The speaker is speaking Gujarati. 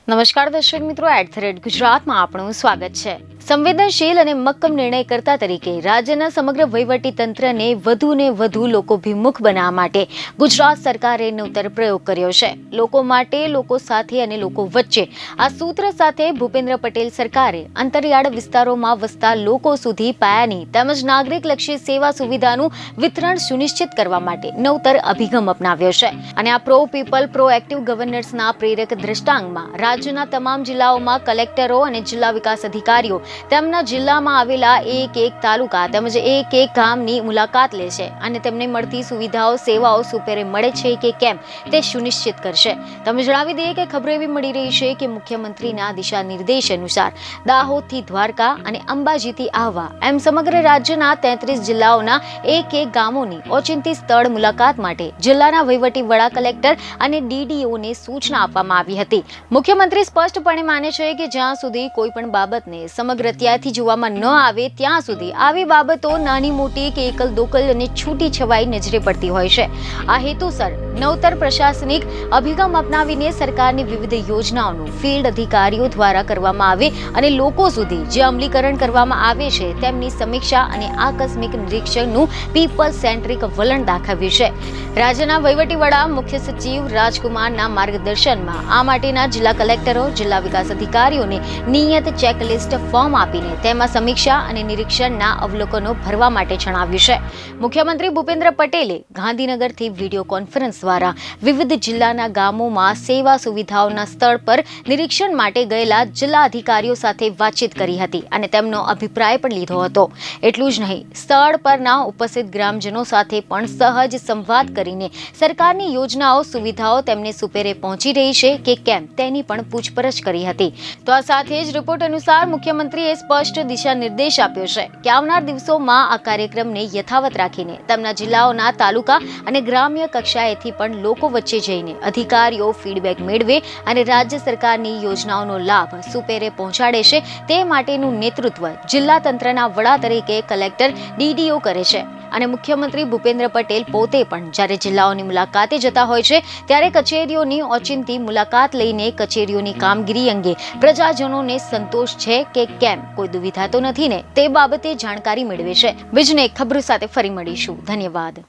નમસ્કાર દર્શક મિત્રો, @ગુજરાતમાં આપનું સ્વાગત છે। સંવેદનશીલ અને મક્કમ નિર્ણયકર્તા તરીકે રાજ્યના સમગ્ર વહીવટી તંત્રને વધુને વધુ લોકોભિમુખ બનાવવા માટે ગુજરાત સરકારે નવતર પ્રયોગ કર્યો છે। લોકો માટે, લોકો સાથે અને લોકો વચ્ચે આ સૂત્ર સાથે ભૂપેન્દ્ર પટેલ સરકારે અંતરિયાળ વિસ્તારોમાં વસતા લોકો સુધી પાયાની તેમજ નાગરિકલક્ષી સેવા સુવિધાનું વિતરણ સુનિશ્ચિત કરવા માટે નવતર અભિગમ અપનાવ્યો છે અને આ પ્રો પીપલ પ્રો એક્ટિવ ગવર્નન્સના પ્રેરક દ્રષ્ટાંતમાં રાજ્યના તમામ જિલ્લાઓમાં કલેક્ટરો અને જિલ્લા વિકાસ અધિકારીઓ તેમના જિલ્લામાં આવેલા એક તાલુકા તેમજ એક ગામની મુલાકાત લે છે અને તેમને મળતી સુવિધાઓ સેવાઓ સુપેરે મળે છે કે કેમ તે સુનિશ્ચિત કરશે। તમે જણાવી દઈએ કે ખબરો એવી મળી રહી છે કે મુખ્યમંત્રીના દિશા નિર્દેશ અનુસાર દાહોદથી દ્વારકા અને અંબાજીથી આહવા એમ સમગ્ર રાજ્યના 33 જિલ્લાઓના એક ગામોની ઓચિંતી સ્થળ મુલાકાત માટે જિલ્લાના વહીવટી વડા કલેક્ટર અને ડીડીઓને સૂચના આપવામાં આવી હતી। મુખ્યમંત્રી સ્પષ્ટપણે માને છે કે જ્યાં સુધી કોઈ પણ બાબતને સમગ્ર ત્યાંથી જોવામાં ન આવે ત્યાં સુધી આવી બાબતો નાની મોટી કે એકલ દોકલ અને છૂટી છવાઈ નજરે પડતી હોય છે। આ હેતુસર નવતર પ્રશાસનિક અભિગમ અપનાવીને સરકારની વિવિધ યોજનાઓનું ફિલ્ડ અધિકારીઓ દ્વારા કરવામાં આવે અને લોકો સુધી જે અમલીકરણ કરવામાં આવે છે તેમની સમીક્ષા અને આકસ્મિક નિરીક્ષણનું પીપલ સેન્ટ્રિક વલણ દાખવ્યું છે। રાજ્યના વહીવટી વડા મુખ્ય સચિવ રાજકુમારના માર્ગદર્શનમાં આ માટેના જિલ્લા કલેક્ટરો, જિલ્લા વિકાસ અધિકારીઓને નિયત ચેકલિસ્ટ ફોર્મ આપીને તેમાં સમીક્ષા અને નિરીક્ષણના અવલોકનો ભરવા માટે જણાવ્યું છે। મુખ્યમંત્રી ભૂપેન્દ્ર પટેલે ગાંધીનગરથી વિડીયો કોન્ફરન્સ દ્વારા વિવિધ જિલ્લાના ગામોમાં સેવા સુવિધાઓના સ્થળ પર નિરીક્ષણ માટે ગયેલા જિલ્લા અધિકારીઓ સાથે વાતચીત કરી હતી અને તેમનો અભિપ્રાય પણ લીધો હતો। એટલું જ નહીં, સ્થળ પરના ઉપસ્થિત ગ્રામજનો સાથે પણ સહજ સંવાદ કરીને સરકારની યોજનાઓ સુવિધાઓ તેમને સુપેરે પહોંચી રહી છે કે કેમ તેની પણ પૂછપરછ કરી હતી। તો આ સાથે જ રિપોર્ટ અનુસાર મુખ્યમંત્રીએ સ્પષ્ટ દિશા નિર્દેશ આપ્યો છે કે આવનાર દિવસોમાં આ કાર્યક્રમને યથાવત રાખીને તેમના જિલ્લાઓના તાલુકા અને ગ્રામ્ય કક્ષાએથી પણ લોકો વચ્ચે જઈને અધિકારીઓ ફીડબેક મેળવે અને રાજ્ય સરકારની યોજનાઓનો લાભ સુપેરે પહોંચાડે છે તે માટેનું નેતૃત્વ જિલ્લા તંત્રના વડા તરીકે કલેક્ટર ડીડીઓ કરે છે અને મુખ્યમંત્રી ભૂપેન્દ્ર પટેલ પોતે પણ જ્યારે જિલ્લાઓની મુલાકાતે જતા હોય છે ત્યારે કચેરીઓની ઓચિંતી મુલાકાત લઈને કચેરીઓની કામગીરી અંગે પ્રજાજનોને સંતોષ છે કે કેમ કોઈ દુવિધા તો નથી ને તે બાબતે જાણકારી મેળવે છે। બીજને ખબરો સાથે ફરી મળીશું। ધન્યવાદ।